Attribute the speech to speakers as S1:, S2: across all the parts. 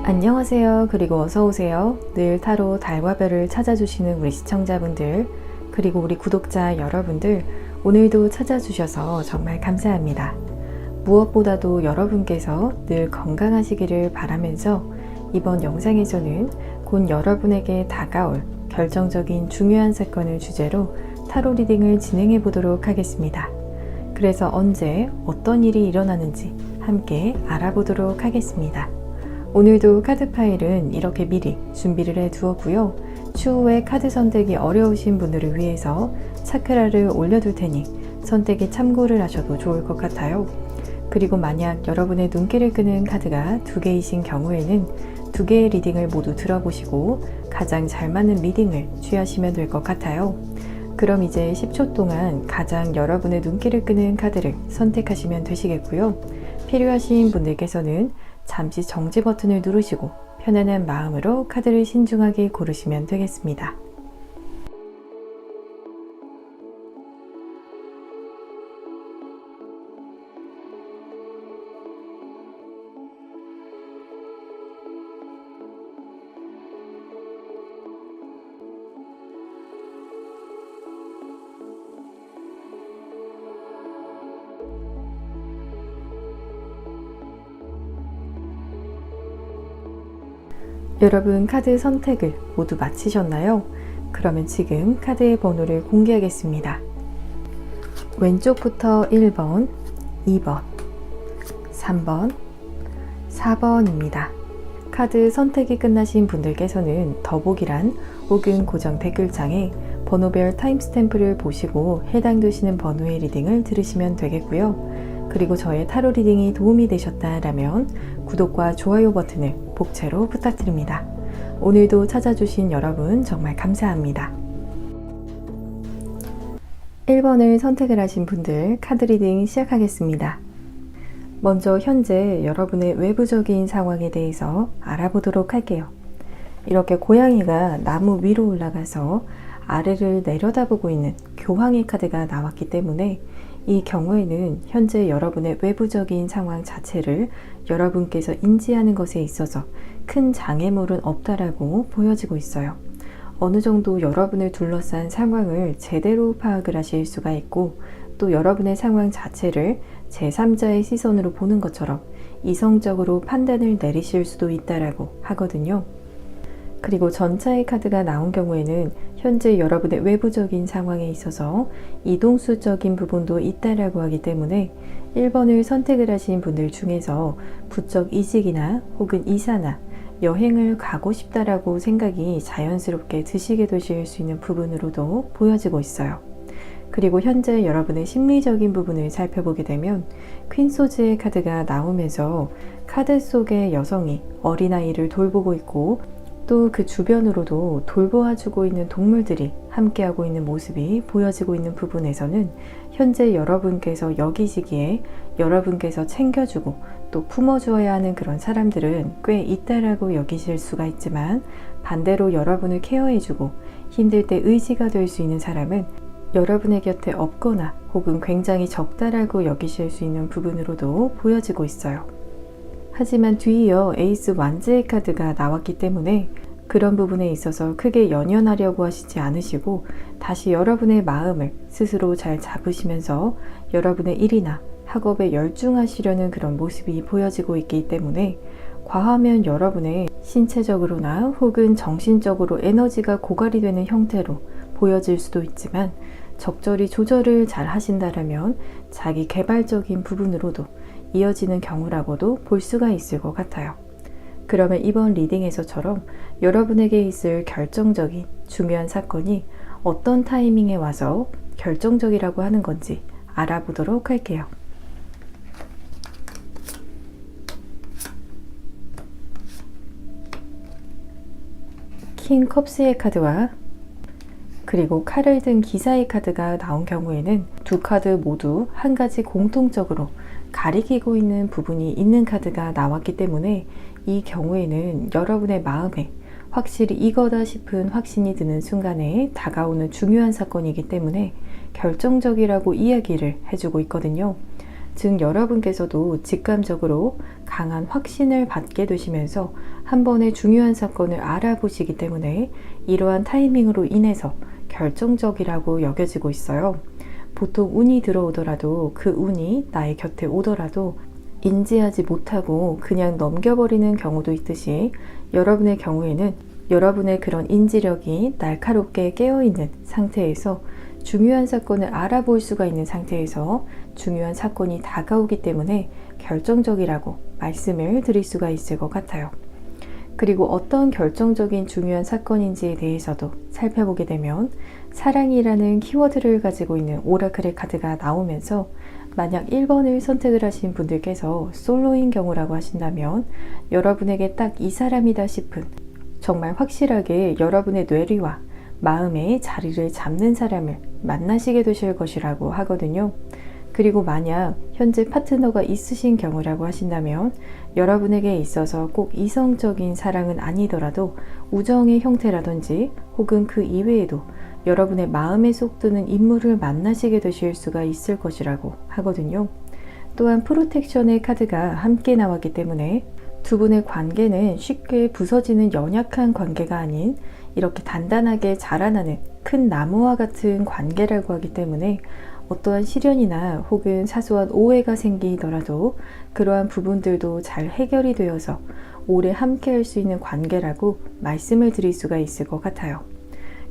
S1: 안녕하세요. 그리고 어서오세요. 늘 타로 달과 별을 찾아주시는 우리 시청자분들, 그리고 우리 구독자 여러분들, 오늘도 찾아주셔서 정말 감사합니다. 무엇보다도 여러분께서 늘 건강하시기를 바라면서 이번 영상에서는 곧 여러분에게 다가올 결정적인 중요한 사건을 주제로 타로 리딩을 진행해 보도록 하겠습니다. 그래서 언제 어떤 일이 일어나는지 함께 알아보도록 하겠습니다. 오늘도 카드 파일은 이렇게 미리 준비를 해 두었고요. 추후에 카드 선택이 어려우신 분들을 위해서 차크라를 올려둘 테니 선택에 참고를 하셔도 좋을 것 같아요. 그리고 만약 여러분의 눈길을 끄는 카드가 2개이신 경우에는 2개의 리딩을 모두 들어보시고 가장 잘 맞는 리딩을 취하시면 될 것 같아요. 그럼 이제 10초 동안 가장 여러분의 눈길을 끄는 카드를 선택하시면 되시겠고요. 필요하신 분들께서는 잠시 정지 버튼을 누르시고 편안한 마음으로 카드를 신중하게 고르시면 되겠습니다. 여러분 카드 선택을 모두 마치셨나요? 그러면 지금 카드의 번호를 공개하겠습니다. 왼쪽부터 1번, 2번, 3번, 4번입니다. 카드 선택이 끝나신 분들께서는 더보기란 혹은 고정 댓글창에 번호별 타임스탬프를 보시고 해당되시는 번호의 리딩을 들으시면 되겠고요. 그리고 저의 타로 리딩이 도움이 되셨다라면 구독과 좋아요 버튼을 복채로 부탁드립니다. 오늘도 찾아주신 여러분 정말 감사합니다. 1번을 선택을 하신 분들 카드 리딩 시작하겠습니다. 먼저 현재 여러분의 외부적인 상황에 대해서 알아보도록 할게요. 이렇게 고양이가 나무 위로 올라가서 아래를 내려다보고 있는 교황의 카드가 나왔기 때문에 이 경우에는 현재 여러분의 외부적인 상황 자체를 여러분께서 인지하는 것에 있어서 큰 장애물은 없다라고 보여지고 있어요. 어느 정도 여러분을 둘러싼 상황을 제대로 파악을 하실 수가 있고 또 여러분의 상황 자체를 제3자의 시선으로 보는 것처럼 이성적으로 판단을 내리실 수도 있다라고 하거든요. 그리고 전차의 카드가 나온 경우에는 현재 여러분의 외부적인 상황에 있어서 이동수적인 부분도 있다라고 하기 때문에 1번을 선택을 하신 분들 중에서 부쩍 이직이나 혹은 이사나 여행을 가고 싶다라고 생각이 자연스럽게 드시게 되실 수 있는 부분으로도 보여지고 있어요. 그리고 현재 여러분의 심리적인 부분을 살펴보게 되면 퀸소즈의 카드가 나오면서 카드 속의 여성이 어린아이를 돌보고 있고 또 그 주변으로도 돌보아주고 있는 동물들이 함께하고 있는 모습이 보여지고 있는 부분에서는 현재 여러분께서 여기시기에 여러분께서 챙겨주고 또 품어주어야 하는 그런 사람들은 꽤 있다라고 여기실 수가 있지만 반대로 여러분을 케어해주고 힘들 때 의지가 될 수 있는 사람은 여러분의 곁에 없거나 혹은 굉장히 적다라고 여기실 수 있는 부분으로도 보여지고 있어요. 하지만 뒤이어 에이스 완즈의 카드가 나왔기 때문에 그런 부분에 있어서 크게 연연하려고 하시지 않으시고 다시 여러분의 마음을 스스로 잘 잡으시면서 여러분의 일이나 학업에 열중하시려는 그런 모습이 보여지고 있기 때문에 과하면 여러분의 신체적으로나 혹은 정신적으로 에너지가 고갈이 되는 형태로 보여질 수도 있지만 적절히 조절을 잘 하신다면 자기 개발적인 부분으로도 이어지는 경우라고도 볼 수가 있을 것 같아요. 그러면 이번 리딩에서처럼 여러분에게 있을 결정적인 중요한 사건이 어떤 타이밍에 와서 결정적이라고 하는 건지 알아보도록 할게요. 킹 컵스의 카드와 그리고 칼을 든 기사의 카드가 나온 경우에는 두 카드 모두 한 가지 공통적으로 가리키고 있는 부분이 있는 카드가 나왔기 때문에 이 경우에는 여러분의 마음에 확실히 이거다 싶은 확신이 드는 순간에 다가오는 중요한 사건이기 때문에 결정적이라고 이야기를 해주고 있거든요. 즉 여러분께서도 직감적으로 강한 확신을 받게 되시면서 한 번의 중요한 사건을 알아보시기 때문에 이러한 타이밍으로 인해서 결정적이라고 여겨지고 있어요. 보통 운이 들어오더라도 그 운이 나의 곁에 오더라도 인지하지 못하고 그냥 넘겨버리는 경우도 있듯이 여러분의 경우에는 여러분의 그런 인지력이 날카롭게 깨어있는 상태에서 중요한 사건을 알아볼 수가 있는 상태에서 중요한 사건이 다가오기 때문에 결정적이라고 말씀을 드릴 수가 있을 것 같아요. 그리고 어떤 결정적인 중요한 사건인지에 대해서도 살펴보게 되면 사랑이라는 키워드를 가지고 있는 오라클의 카드가 나오면서 만약 1번을 선택을 하신 분들께서 솔로인 경우라고 하신다면 여러분에게 딱 이 사람이다 싶은 정말 확실하게 여러분의 뇌리와 마음의 자리를 잡는 사람을 만나시게 되실 것이라고 하거든요. 그리고 만약 현재 파트너가 있으신 경우라고 하신다면 여러분에게 있어서 꼭 이성적인 사랑은 아니더라도 우정의 형태라든지 혹은 그 이외에도 여러분의 마음에 쏙 드는 인물을 만나시게 되실 수가 있을 것이라고 하거든요. 또한 프로텍션의 카드가 함께 나왔기 때문에 두 분의 관계는 쉽게 부서지는 연약한 관계가 아닌 이렇게 단단하게 자라나는 큰 나무와 같은 관계라고 하기 때문에 어떠한 시련이나 혹은 사소한 오해가 생기더라도 그러한 부분들도 잘 해결이 되어서 오래 함께 할 수 있는 관계라고 말씀을 드릴 수가 있을 것 같아요.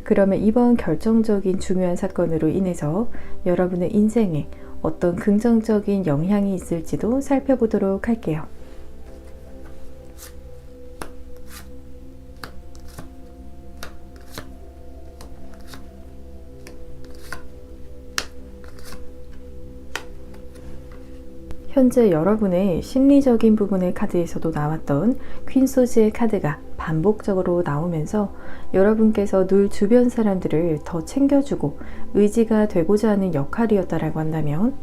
S1: 그러면 이번 결정적인 중요한 사건으로 인해서 여러분의 인생에 어떤 긍정적인 영향이 있을지도 살펴보도록 할게요. 현재 여러분의 심리적인 부분의 카드에서도 나왔던 퀸 소즈의 카드가 반복적으로 나오면서 여러분께서 늘 주변 사람들을 더 챙겨주고 의지가 되고자 하는 역할이었다라고 한다면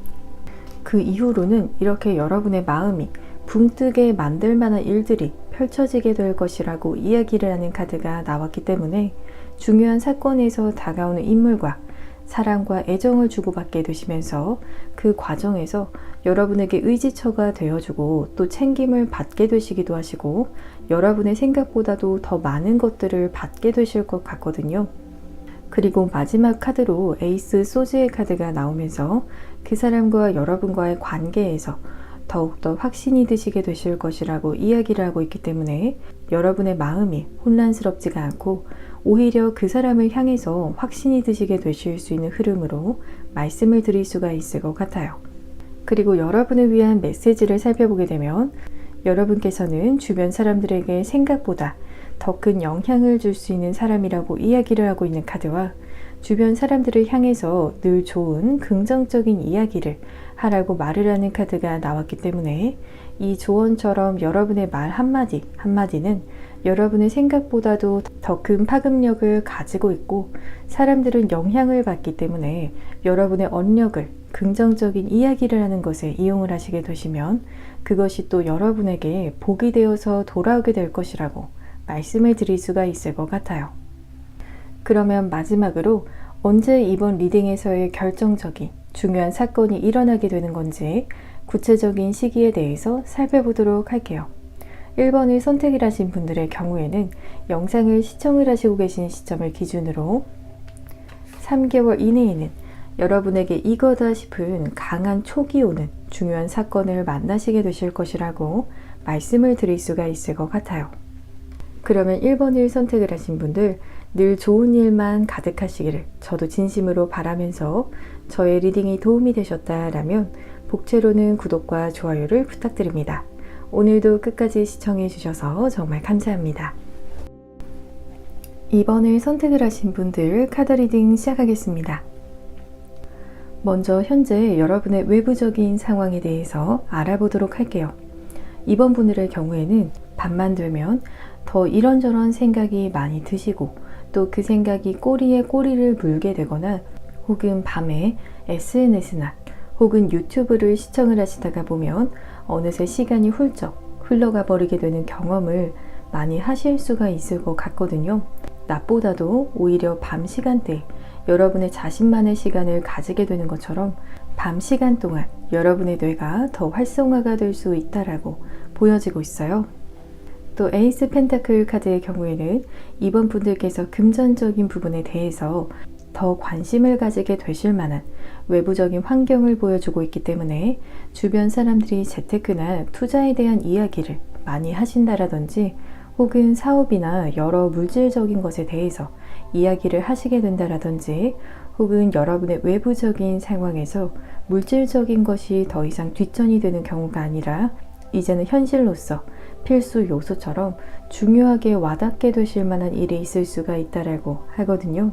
S1: 그 이후로는 이렇게 여러분의 마음이 붕뜨게 만들 만한 일들이 펼쳐지게 될 것이라고 이야기를 하는 카드가 나왔기 때문에 중요한 사건에서 다가오는 인물과 사랑과 애정을 주고받게 되시면서 그 과정에서 여러분에게 의지처가 되어주고 또 챙김을 받게 되시기도 하시고 여러분의 생각보다도 더 많은 것들을 받게 되실 것 같거든요. 그리고 마지막 카드로 에이스 소즈의 카드가 나오면서 그 사람과 여러분과의 관계에서 더욱더 확신이 드시게 되실 것이라고 이야기를 하고 있기 때문에 여러분의 마음이 혼란스럽지가 않고 오히려 그 사람을 향해서 확신이 드시게 되실 수 있는 흐름으로 말씀을 드릴 수가 있을 것 같아요. 그리고 여러분을 위한 메시지를 살펴보게 되면 여러분께서는 주변 사람들에게 생각보다 더 큰 영향을 줄 수 있는 사람이라고 이야기를 하고 있는 카드와 주변 사람들을 향해서 늘 좋은 긍정적인 이야기를 하라고 말을 하는 카드가 나왔기 때문에 이 조언처럼 여러분의 말 한마디 한마디는 여러분의 생각보다도 더 큰 파급력을 가지고 있고 사람들은 영향을 받기 때문에 여러분의 언력을 긍정적인 이야기를 하는 것에 이용을 하시게 되시면 그것이 또 여러분에게 복이 되어서 돌아오게 될 것이라고 말씀을 드릴 수가 있을 것 같아요. 그러면 마지막으로 언제 이번 리딩에서의 결정적인 중요한 사건이 일어나게 되는 건지 구체적인 시기에 대해서 살펴보도록 할게요. 1번을 선택을 하신 분들의 경우에는 영상을 시청을 하시고 계신 시점을 기준으로 3개월 이내에는 여러분에게 이거다 싶은 강한 촉이 오는 중요한 사건을 만나시게 되실 것이라고 말씀을 드릴 수가 있을 것 같아요. 그러면 1번을 선택을 하신 분들 늘 좋은 일만 가득하시기를 저도 진심으로 바라면서 저의 리딩이 도움이 되셨다라면 복채로는 구독과 좋아요를 부탁드립니다. 오늘도 끝까지 시청해 주셔서 정말 감사합니다. 2번을 선택을 하신 분들 카드 리딩 시작하겠습니다. 먼저 현재 여러분의 외부적인 상황에 대해서 알아보도록 할게요. 2번 분들의 경우에는 밤만 되면 더 이런저런 생각이 많이 드시고 또 그 생각이 꼬리에 꼬리를 물게 되거나 혹은 밤에 SNS나 혹은 유튜브를 시청을 하시다가 보면 어느새 시간이 훌쩍 흘러가 버리게 되는 경험을 많이 하실 수가 있을 것 같거든요. 낮보다도 오히려 밤 시간대에 여러분의 자신만의 시간을 가지게 되는 것처럼 밤 시간 동안 여러분의 뇌가 더 활성화가 될 수 있다라고 보여지고 있어요. 또 에이스 펜타클 카드의 경우에는 이번 분들께서 금전적인 부분에 대해서 더 관심을 가지게 되실 만한 외부적인 환경을 보여주고 있기 때문에 주변 사람들이 재테크나 투자에 대한 이야기를 많이 하신다라든지 혹은 사업이나 여러 물질적인 것에 대해서 이야기를 하시게 된다라든지 혹은 여러분의 외부적인 상황에서 물질적인 것이 더 이상 뒷전이 되는 경우가 아니라 이제는 현실로서 필수 요소처럼 중요하게 와닿게 되실 만한 일이 있을 수가 있다라고 하거든요.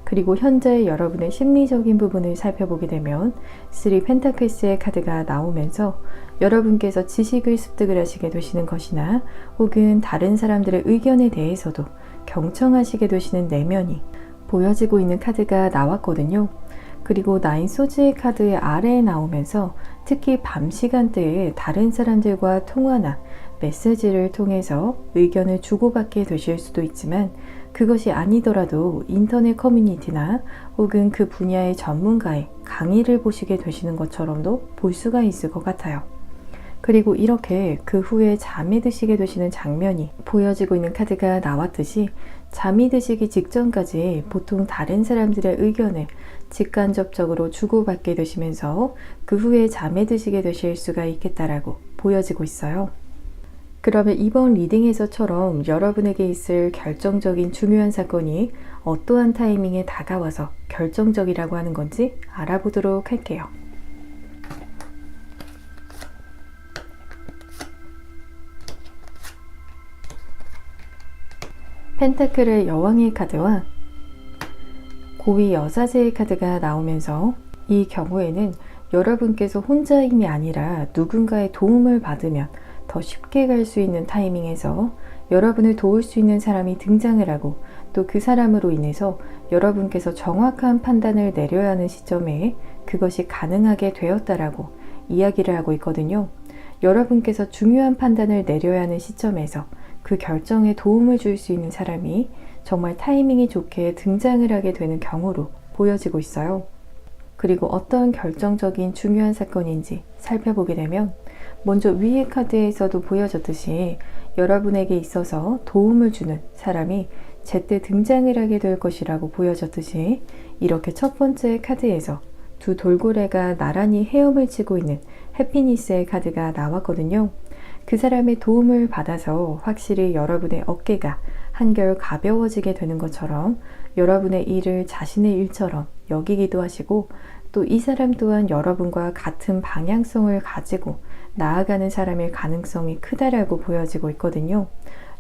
S1: 그리고 현재 여러분의 심리적인 부분을 살펴보게 되면 3 펜타클스의 카드가 나오면서 여러분께서 지식을 습득을 하시게 되시는 것이나 혹은 다른 사람들의 의견에 대해서도 경청하시게 되시는 내면이 보여지고 있는 카드가 나왔거든요. 그리고 9 소즈의 카드의 아래에 나오면서 특히 밤 시간대에 다른 사람들과 통화나 메시지를 통해서 의견을 주고받게 되실 수도 있지만 그것이 아니더라도 인터넷 커뮤니티나 혹은 그 분야의 전문가의 강의를 보시게 되시는 것처럼도 볼 수가 있을 것 같아요. 그리고 이렇게 그 후에 잠이 드시게 되시는 장면이 보여지고 있는 카드가 나왔듯이 잠이 드시기 직전까지 보통 다른 사람들의 의견을 직간접적으로 주고받게 되시면서 그 후에 잠에 드시게 되실 수가 있겠다라고 보여지고 있어요. 그러면 이번 리딩에서처럼 여러분에게 있을 결정적인 중요한 사건이 어떠한 타이밍에 다가와서 결정적이라고 하는 건지 알아보도록 할게요. 펜타클의 여왕의 카드와 고위 여사제의 카드가 나오면서 이 경우에는 여러분께서 혼자임이 아니라 누군가의 도움을 받으면 더 쉽게 갈 수 있는 타이밍에서 여러분을 도울 수 있는 사람이 등장을 하고 또 그 사람으로 인해서 여러분께서 정확한 판단을 내려야 하는 시점에 그것이 가능하게 되었다라고 이야기를 하고 있거든요. 여러분께서 중요한 판단을 내려야 하는 시점에서 그 결정에 도움을 줄 수 있는 사람이 정말 타이밍이 좋게 등장을 하게 되는 경우로 보여지고 있어요. 그리고 어떤 결정적인 중요한 사건인지 살펴보게 되면 먼저 위의 카드에서도 보여졌듯이 여러분에게 있어서 도움을 주는 사람이 제때 등장을 하게 될 것이라고 보여졌듯이 이렇게 첫 번째 카드에서 두 돌고래가 나란히 헤엄을 치고 있는 해피니스의 카드가 나왔거든요. 그 사람의 도움을 받아서 확실히 여러분의 어깨가 한결 가벼워지게 되는 것처럼 여러분의 일을 자신의 일처럼 여기기도 하시고 또 이 사람 또한 여러분과 같은 방향성을 가지고 나아가는 사람일 가능성이 크다라고 보여지고 있거든요.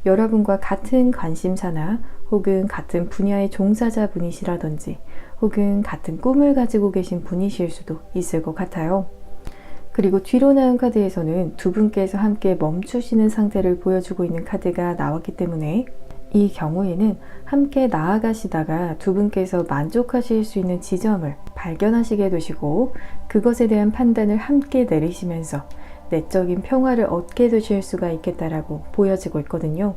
S1: 여러분과 같은 관심사나 혹은 같은 분야의 종사자분이시라든지 혹은 같은 꿈을 가지고 계신 분이실 수도 있을 것 같아요. 그리고 뒤로 나온 카드에서는 두 분께서 함께 멈추시는 상태를 보여주고 있는 카드가 나왔기 때문에 이 경우에는 함께 나아가시다가 두 분께서 만족하실 수 있는 지점을 발견하시게 되시고 그것에 대한 판단을 함께 내리시면서 내적인 평화를 얻게 되실 수가 있겠다라고 보여지고 있거든요.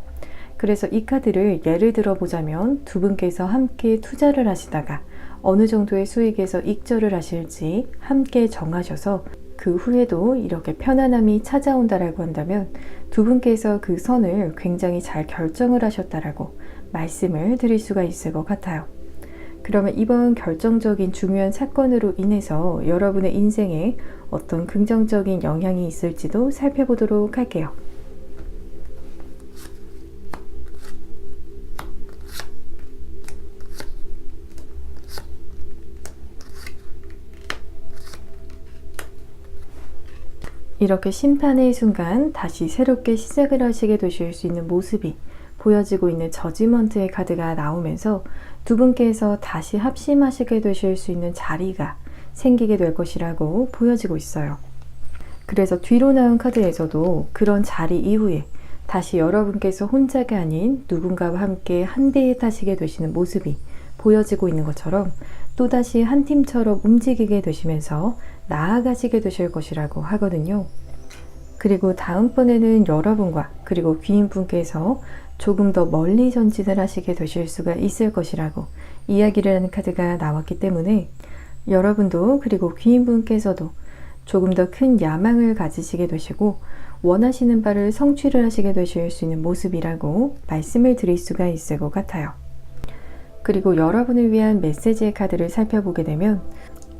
S1: 그래서 이 카드를 예를 들어 보자면 두 분께서 함께 투자를 하시다가 어느 정도의 수익에서 익절을 하실지 함께 정하셔서 그 후에도 이렇게 편안함이 찾아온다라고 한다면 두 분께서 그 선을 굉장히 잘 결정을 하셨다라고 말씀을 드릴 수가 있을 것 같아요. 그러면 이번 결정적인 중요한 사건으로 인해서 여러분의 인생에 어떤 긍정적인 영향이 있을지도 살펴보도록 할게요. 이렇게 심판의 순간 다시 새롭게 시작을 하시게 되실 수 있는 모습이 보여지고 있는 저지먼트의 카드가 나오면서 두 분께서 다시 합심하시게 되실 수 있는 자리가 생기게 될 것이라고 보여지고 있어요. 그래서 뒤로 나온 카드에서도 그런 자리 이후에 다시 여러분께서 혼자가 아닌 누군가와 함께 한 배에 타시게 되시는 모습이 보여지고 있는 것처럼 또다시 한 팀처럼 움직이게 되시면서 나아가시게 되실 것이라고 하거든요. 그리고 다음번에는 여러분과 그리고 귀인분께서 조금 더 멀리 전진을 하시게 되실 수가 있을 것이라고 이야기를 하는 카드가 나왔기 때문에 여러분도 그리고 귀인분께서도 조금 더 큰 야망을 가지시게 되시고 원하시는 바를 성취를 하시게 되실 수 있는 모습이라고 말씀을 드릴 수가 있을 것 같아요. 그리고 여러분을 위한 메시지의 카드를 살펴보게 되면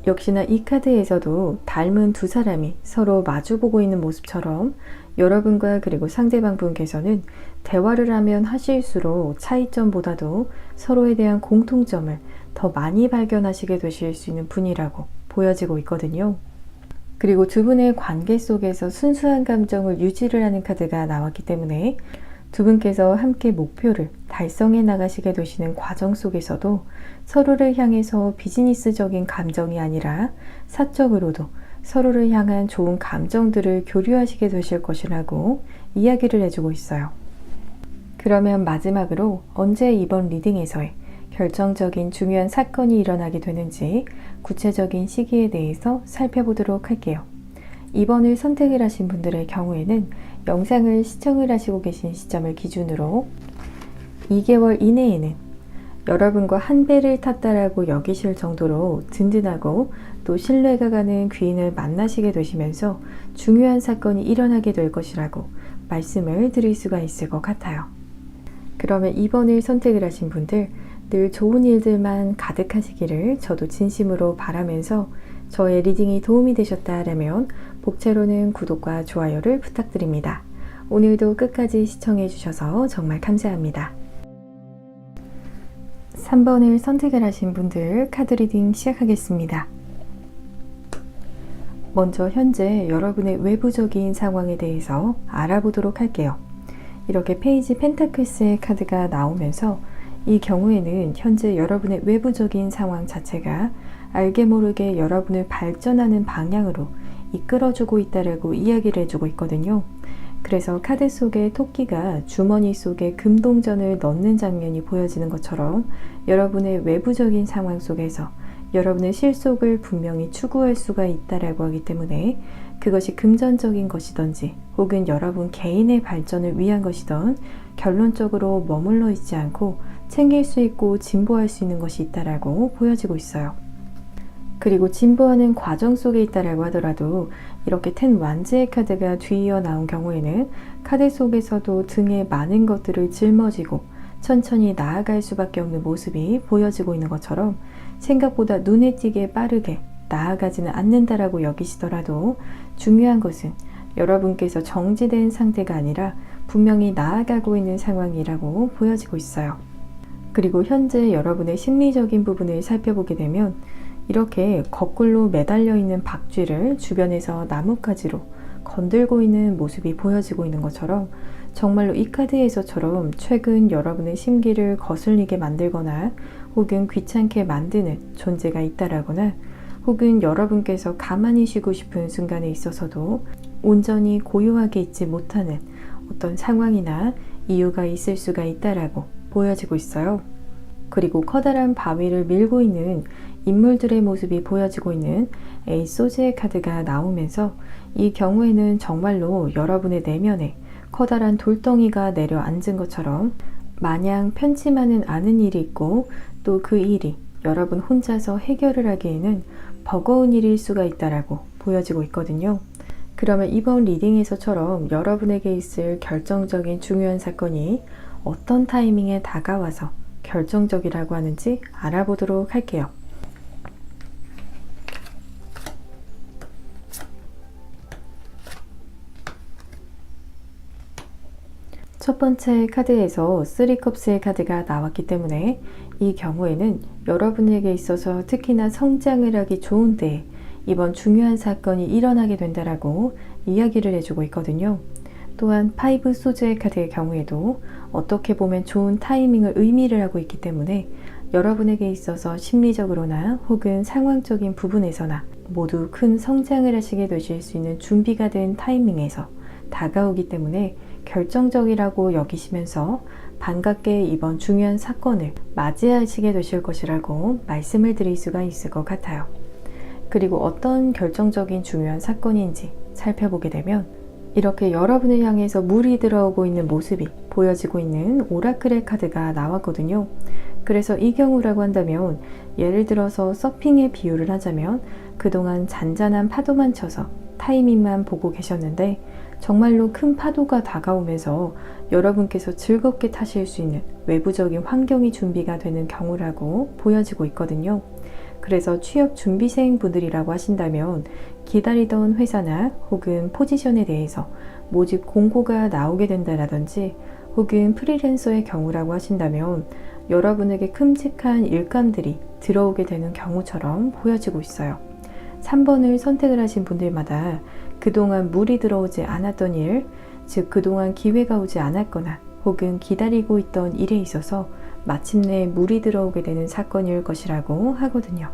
S1: 역시나 이 카드에서도 닮은 두 사람이 서로 마주보고 있는 모습처럼 여러분과 그리고 상대방 분께서는 대화를 하면 하실수록 차이점보다도 서로에 대한 공통점을 더 많이 발견하시게 되실 수 있는 분이라고 보여지고 있거든요. 그리고 두 분의 관계 속에서 순수한 감정을 유지를 하는 카드가 나왔기 때문에 두 분께서 함께 목표를 달성해 나가시게 되시는 과정 속에서도 서로를 향해서 비즈니스적인 감정이 아니라 사적으로도 서로를 향한 좋은 감정들을 교류하시게 되실 것이라고 이야기를 해주고 있어요. 그러면 마지막으로 언제 이번 리딩에서의 결정적인 중요한 사건이 일어나게 되는지 구체적인 시기에 대해서 살펴보도록 할게요. 2번을 선택을 하신 분들의 경우에는 영상을 시청을 하시고 계신 시점을 기준으로 2개월 이내에는 여러분과 한 배를 탔다라고 여기실 정도로 든든하고 또 신뢰가 가는 귀인을 만나시게 되시면서 중요한 사건이 일어나게 될 것이라고 말씀을 드릴 수가 있을 것 같아요. 그러면 2번을 선택을 하신 분들 늘 좋은 일들만 가득하시기를 저도 진심으로 바라면서 저의 리딩이 도움이 되셨다라면 복채로는 구독과 좋아요를 부탁드립니다. 오늘도 끝까지 시청해 주셔서 정말 감사합니다. 3번을 선택을 하신 분들 카드 리딩 시작하겠습니다. 먼저 현재 여러분의 외부적인 상황에 대해서 알아보도록 할게요. 이렇게 페이지 펜타클스의 카드가 나오면서 이 경우에는 현재 여러분의 외부적인 상황 자체가 알게 모르게 여러분을 발전하는 방향으로 이끌어주고 있다라고 이야기를 해주고 있거든요. 그래서 카드 속에 토끼가 주머니 속에 금동전을 넣는 장면이 보여지는 것처럼 여러분의 외부적인 상황 속에서 여러분의 실속을 분명히 추구할 수가 있다라고 하기 때문에 그것이 금전적인 것이든지 혹은 여러분 개인의 발전을 위한 것이든 결론적으로 머물러 있지 않고 챙길 수 있고 진보할 수 있는 것이 있다라고 보여지고 있어요. 그리고 진보하는 과정 속에 있다라고 하더라도 이렇게 텐 완즈의 카드가 뒤이어 나온 경우에는 카드 속에서도 등에 많은 것들을 짊어지고 천천히 나아갈 수밖에 없는 모습이 보여지고 있는 것처럼 생각보다 눈에 띄게 빠르게 나아가지는 않는다라고 여기시더라도 중요한 것은 여러분께서 정지된 상태가 아니라 분명히 나아가고 있는 상황이라고 보여지고 있어요. 그리고 현재 여러분의 심리적인 부분을 살펴보게 되면 이렇게 거꾸로 매달려 있는 박쥐를 주변에서 나뭇가지로 건들고 있는 모습이 보여지고 있는 것처럼 정말로 이 카드에서처럼 최근 여러분의 심기를 거슬리게 만들거나 혹은 귀찮게 만드는 존재가 있다라거나 혹은 여러분께서 가만히 쉬고 싶은 순간에 있어서도 온전히 고요하게 있지 못하는 어떤 상황이나 이유가 있을 수가 있다라고 보여지고 있어요. 그리고 커다란 바위를 밀고 있는 인물들의 모습이 보여지고 있는 에이스 소즈의 카드가 나오면서 이 경우에는 정말로 여러분의 내면에 커다란 돌덩이가 내려앉은 것처럼 마냥 편치만은 않은 일이 있고 또 그 일이 여러분 혼자서 해결을 하기에는 버거운 일일 수가 있다라고 보여지고 있거든요. 그러면 이번 리딩에서처럼 여러분에게 있을 결정적인 중요한 사건이 어떤 타이밍에 다가와서 결정적이라고 하는지 알아보도록 할게요. 첫 번째 카드에서 3컵스의 카드가 나왔기 때문에 이 경우에는 여러분에게 있어서 특히나 성장을 하기 좋은 때에 이번 중요한 사건이 일어나게 된다라고 이야기를 해주고 있거든요. 또한 5 소즈의 카드의 경우에도 어떻게 보면 좋은 타이밍을 의미를 하고 있기 때문에 여러분에게 있어서 심리적으로나 혹은 상황적인 부분에서나 모두 큰 성장을 하시게 되실 수 있는 준비가 된 타이밍에서 다가오기 때문에 결정적이라고 여기시면서 반갑게 이번 중요한 사건을 맞이하시게 되실 것이라고 말씀을 드릴 수가 있을 것 같아요. 그리고 어떤 결정적인 중요한 사건인지 살펴보게 되면 이렇게 여러분을 향해서 물이 들어오고 있는 모습이 보여지고 있는 오라클의 카드가 나왔거든요. 그래서 이 경우라고 한다면 예를 들어서 서핑의 비유를 하자면 그동안 잔잔한 파도만 쳐서 타이밍만 보고 계셨는데 정말로 큰 파도가 다가오면서 여러분께서 즐겁게 타실 수 있는 외부적인 환경이 준비가 되는 경우라고 보여지고 있거든요. 그래서 취업 준비생 분들이라고 하신다면 기다리던 회사나 혹은 포지션에 대해서 모집 공고가 나오게 된다라든지 혹은 프리랜서의 경우라고 하신다면 여러분에게 큼직한 일감들이 들어오게 되는 경우처럼 보여지고 있어요. 3번을 선택을 하신 분들마다 그동안 물이 들어오지 않았던 일, 즉 그동안 기회가 오지 않았거나 혹은 기다리고 있던 일에 있어서 마침내 물이 들어오게 되는 사건일 것이라고 하거든요.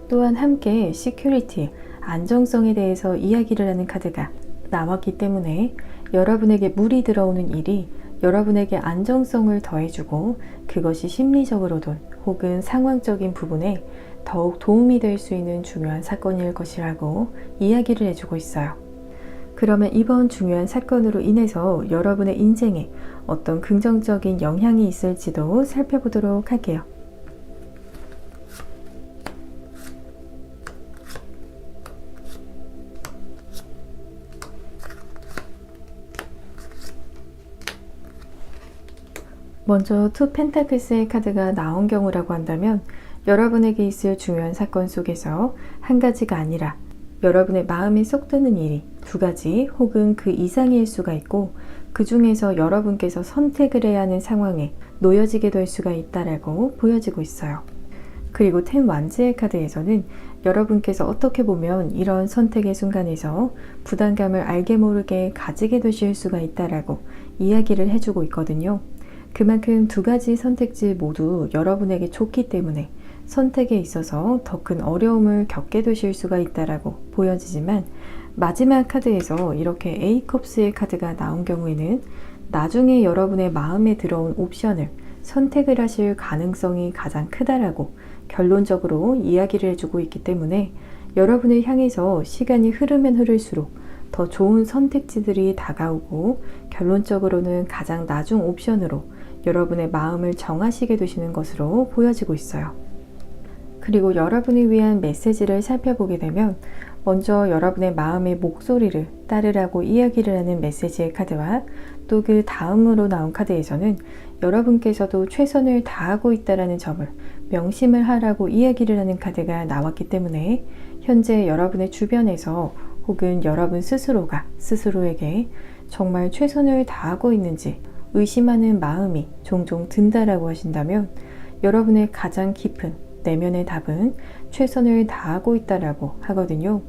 S1: 또한 함께 시큐리티, 안정성에 대해서 이야기를 하는 카드가 나왔기 때문에 여러분에게 물이 들어오는 일이 여러분에게 안정성을 더해주고 그것이 심리적으로든 혹은 상황적인 부분에 더욱 도움이 될 수 있는 중요한 사건일 것이라고 이야기를 해주고 있어요. 그러면 이번 중요한 사건으로 인해서 여러분의 인생에 어떤 긍정적인 영향이 있을지도 살펴보도록 할게요. 먼저 투 펜타클스의 카드가 나온 경우라고 한다면 여러분에게 있을 중요한 사건 속에서 한 가지가 아니라 여러분의 마음에 쏙 드는 일이 두 가지 혹은 그 이상일 수가 있고 그 중에서 여러분께서 선택을 해야 하는 상황에 놓여지게 될 수가 있다라고 보여지고 있어요. 그리고 텐 완즈의 카드에서는 여러분께서 어떻게 보면 이런 선택의 순간에서 부담감을 알게 모르게 가지게 되실 수가 있다라고 이야기를 해주고 있거든요. 그만큼 두 가지 선택지 모두 여러분에게 좋기 때문에 선택에 있어서 더 큰 어려움을 겪게 되실 수가 있다라고 보여지지만 마지막 카드에서 이렇게 A컵스의 카드가 나온 경우에는 나중에 여러분의 마음에 들어온 옵션을 선택을 하실 가능성이 가장 크다라고 결론적으로 이야기를 해주고 있기 때문에 여러분을 향해서 시간이 흐르면 흐를수록 더 좋은 선택지들이 다가오고 결론적으로는 가장 나중 옵션으로 여러분의 마음을 정하시게 되시는 것으로 보여지고 있어요. 그리고 여러분을 위한 메시지를 살펴보게 되면 먼저 여러분의 마음의 목소리를 따르라고 이야기를 하는 메시지의 카드와 또 그 다음으로 나온 카드에서는 여러분께서도 최선을 다하고 있다는 점을 명심을 하라고 이야기를 하는 카드가 나왔기 때문에 현재 여러분의 주변에서 혹은 여러분 스스로가 스스로에게 정말 최선을 다하고 있는지 의심하는 마음이 종종 든다라고 하신다면 여러분의 가장 깊은 내면의 답은 최선을 다하고 있다라고 하거든요.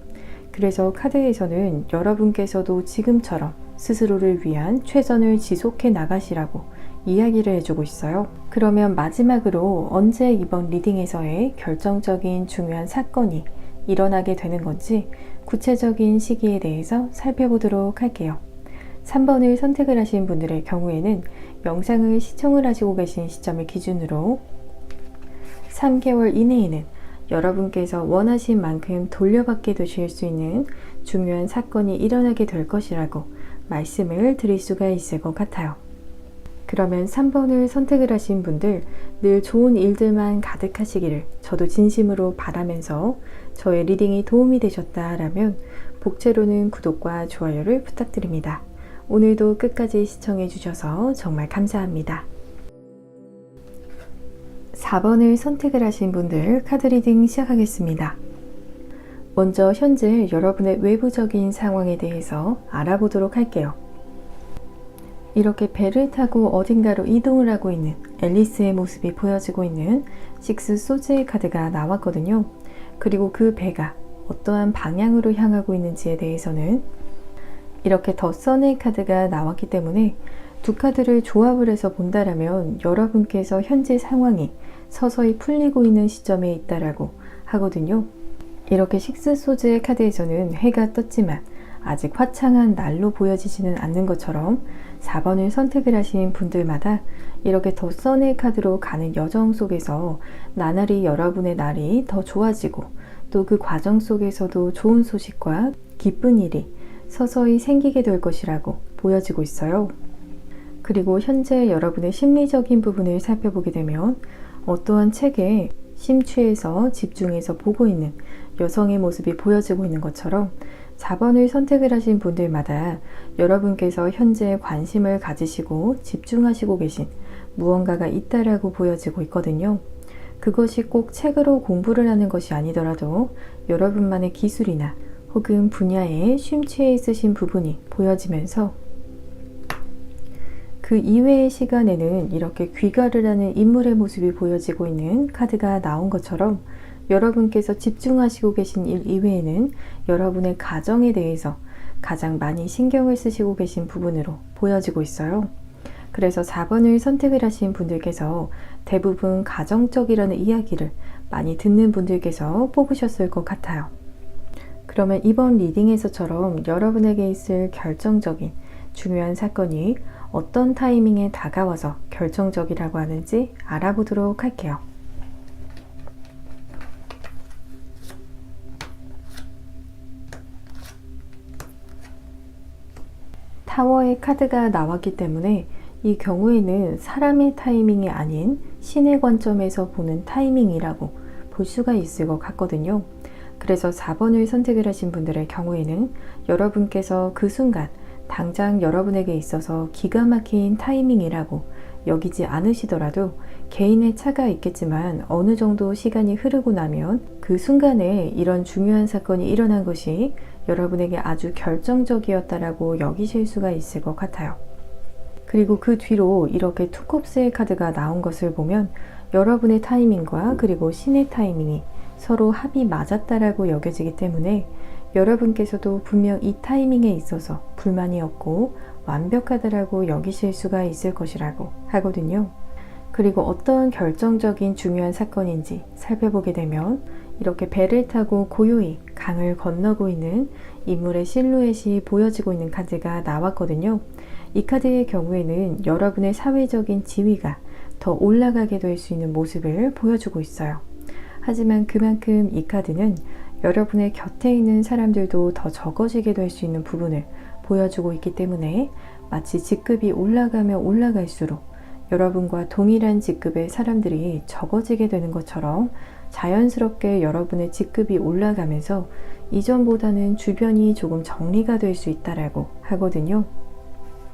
S1: 그래서 카드에서는 여러분께서도 지금처럼 스스로를 위한 최선을 지속해 나가시라고 이야기를 해주고 있어요. 그러면 마지막으로 언제 이번 리딩에서의 결정적인 중요한 사건이 일어나게 되는 건지 구체적인 시기에 대해서 살펴보도록 할게요. 3번을 선택을 하신 분들의 경우에는 영상을 시청을 하시고 계신 시점을 기준으로 3개월 이내에는 여러분께서 원하신 만큼 돌려받게 되실 수 있는 중요한 사건이 일어나게 될 것이라고 말씀을 드릴 수가 있을 것 같아요. 그러면 3번을 선택을 하신 분들 늘 좋은 일들만 가득하시기를 저도 진심으로 바라면서 저의 리딩이 도움이 되셨다라면 복채로는 구독과 좋아요를 부탁드립니다. 오늘도 끝까지 시청해 주셔서 정말 감사합니다. 4번을 선택을 하신 분들 카드 리딩 시작하겠습니다. 먼저 현재 여러분의 외부적인 상황에 대해서 알아보도록 할게요. 이렇게 배를 타고 어딘가로 이동을 하고 있는 앨리스의 모습이 보여지고 있는 식스 소즈의 카드가 나왔거든요. 그리고 그 배가 어떠한 방향으로 향하고 있는지에 대해서는 이렇게 더 선의 카드가 나왔기 때문에 두 카드를 조합을 해서 본다라면 여러분께서 현재 상황이 서서히 풀리고 있는 시점에 있다라고 하거든요. 이렇게 식스 소즈의 카드에서는 해가 떴지만 아직 화창한 날로 보여지지는 않는 것처럼 4번을 선택을 하신 분들마다 이렇게 더 선의 카드로 가는 여정 속에서 나날이 여러분의 날이 더 좋아지고 또 그 과정 속에서도 좋은 소식과 기쁜 일이 서서히 생기게 될 것이라고 보여지고 있어요. 그리고 현재 여러분의 심리적인 부분을 살펴보게 되면 어떠한 책에 심취해서 집중해서 보고 있는 여성의 모습이 보여지고 있는 것처럼 4번을 선택을 하신 분들마다 여러분께서 현재 관심을 가지시고 집중하시고 계신 무언가가 있다라고 보여지고 있거든요. 그것이 꼭 책으로 공부를 하는 것이 아니더라도 여러분만의 기술이나 혹은 분야에 심취해 있으신 부분이 보여지면서 그 이외의 시간에는 이렇게 귀가를 하는 인물의 모습이 보여지고 있는 카드가 나온 것처럼 여러분께서 집중하시고 계신 일 이외에는 여러분의 가정에 대해서 가장 많이 신경을 쓰시고 계신 부분으로 보여지고 있어요. 그래서 4번을 선택을 하신 분들께서 대부분 가정적이라는 이야기를 많이 듣는 분들께서 뽑으셨을 것 같아요. 그러면 이번 리딩에서처럼 여러분에게 있을 결정적인 중요한 사건이 어떤 타이밍에 다가와서 결정적이라고 하는지 알아보도록 할게요. 타워의 카드가 나왔기 때문에 이 경우에는 사람의 타이밍이 아닌 신의 관점에서 보는 타이밍이라고 볼 수가 있을 것 같거든요. 그래서 4번을 선택을 하신 분들의 경우에는 여러분께서 그 순간 당장 여러분에게 있어서 기가 막힌 타이밍이라고 여기지 않으시더라도 개인의 차가 있겠지만 어느 정도 시간이 흐르고 나면 그 순간에 이런 중요한 사건이 일어난 것이 여러분에게 아주 결정적이었다라고 여기실 수가 있을 것 같아요. 그리고 그 뒤로 이렇게 투컵스의 카드가 나온 것을 보면 여러분의 타이밍과 그리고 신의 타이밍이 서로 합이 맞았다라고 여겨지기 때문에 여러분께서도 분명 이 타이밍에 있어서 불만이 없고 완벽하다라고 여기실 수가 있을 것이라고 하거든요. 그리고 어떤 결정적인 중요한 사건인지 살펴보게 되면 이렇게 배를 타고 고요히 강을 건너고 있는 인물의 실루엣이 보여지고 있는 카드가 나왔거든요. 이 카드의 경우에는 여러분의 사회적인 지위가 더 올라가게 될 수 있는 모습을 보여주고 있어요. 하지만 그만큼 이 카드는 여러분의 곁에 있는 사람들도 더 적어지게 될 수 있는 부분을 보여주고 있기 때문에 마치 직급이 올라가면 올라갈수록 여러분과 동일한 직급의 사람들이 적어지게 되는 것처럼 자연스럽게 여러분의 직급이 올라가면서 이전보다는 주변이 조금 정리가 될 수 있다라고 하거든요.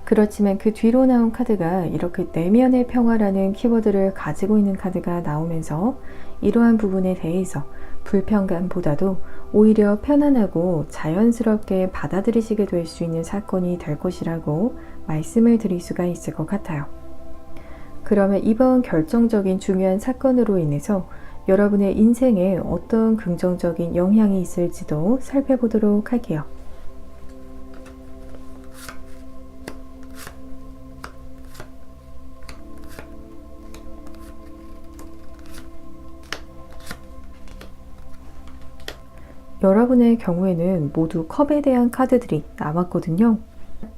S1: 그렇지만 그 뒤로 나온 카드가 이렇게 내면의 평화라는 키워드를 가지고 있는 카드가 나오면서 이러한 부분에 대해서 불편감보다도 오히려 편안하고 자연스럽게 받아들이시게 될 수 있는 사건이 될 것이라고 말씀을 드릴 수가 있을 것 같아요. 그러면 이번 결정적인 중요한 사건으로 인해서 여러분의 인생에 어떤 긍정적인 영향이 있을지도 살펴보도록 할게요. 여러분의 경우에는 모두 컵에 대한 카드들이 나왔거든요.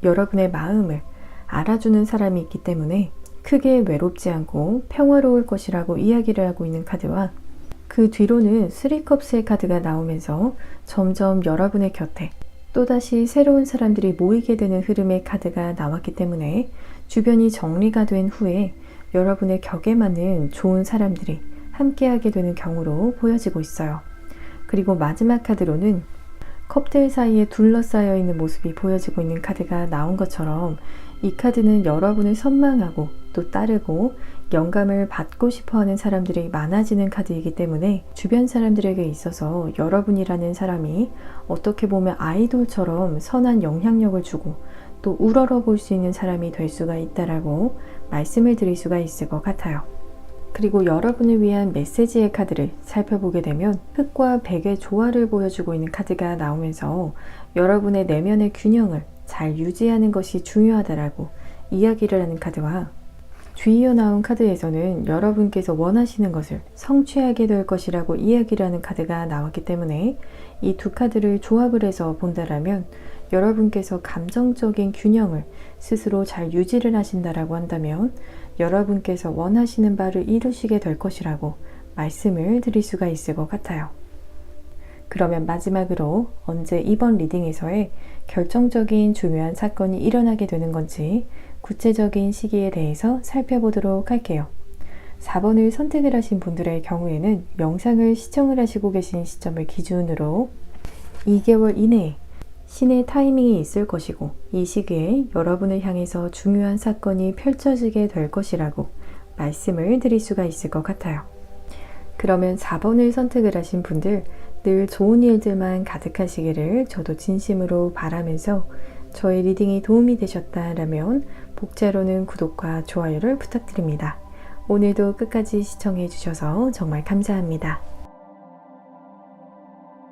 S1: 여러분의 마음을 알아주는 사람이 있기 때문에 크게 외롭지 않고 평화로울 것이라고 이야기를 하고 있는 카드와 그 뒤로는 3컵스의 카드가 나오면서 점점 여러분의 곁에 또다시 새로운 사람들이 모이게 되는 흐름의 카드가 나왔기 때문에 주변이 정리가 된 후에 여러분의 격에 맞는 좋은 사람들이 함께하게 되는 경우로 보여지고 있어요. 그리고 마지막 카드로는 컵들 사이에 둘러싸여 있는 모습이 보여지고 있는 카드가 나온 것처럼 이 카드는 여러분을 선망하고 또 따르고 영감을 받고 싶어하는 사람들이 많아지는 카드이기 때문에 주변 사람들에게 있어서 여러분이라는 사람이 어떻게 보면 아이돌처럼 선한 영향력을 주고 또 우러러 볼 수 있는 사람이 될 수가 있다라고 말씀을 드릴 수가 있을 것 같아요. 그리고 여러분을 위한 메시지의 카드를 살펴보게 되면 흑과 백의 조화를 보여주고 있는 카드가 나오면서 여러분의 내면의 균형을 잘 유지하는 것이 중요하다라고 이야기를 하는 카드와 뒤이어 나온 카드에서는 여러분께서 원하시는 것을 성취하게 될 것이라고 이야기를 하는 카드가 나왔기 때문에 이 두 카드를 조합을 해서 본다라면 여러분께서 감정적인 균형을 스스로 잘 유지를 하신다라고 한다면 여러분께서 원하시는 바를 이루시게 될 것이라고 말씀을 드릴 수가 있을 것 같아요. 그러면 마지막으로 언제 이번 리딩에서의 결정적인 중요한 사건이 일어나게 되는 건지 구체적인 시기에 대해서 살펴보도록 할게요. 4번을 선택을 하신 분들의 경우에는 영상을 시청을 하시고 계신 시점을 기준으로 2개월 이내에 신의 타이밍이 있을 것이고 이 시기에 여러분을 향해서 중요한 사건이 펼쳐지게 될 것이라고 말씀을 드릴 수가 있을 것 같아요. 그러면 4번을 선택을 하신 분들 늘 좋은 일들만 가득하시기를 저도 진심으로 바라면서 저의 리딩이 도움이 되셨다라면 복자로는 구독과 좋아요를 부탁드립니다. 오늘도 끝까지 시청해 주셔서 정말 감사합니다.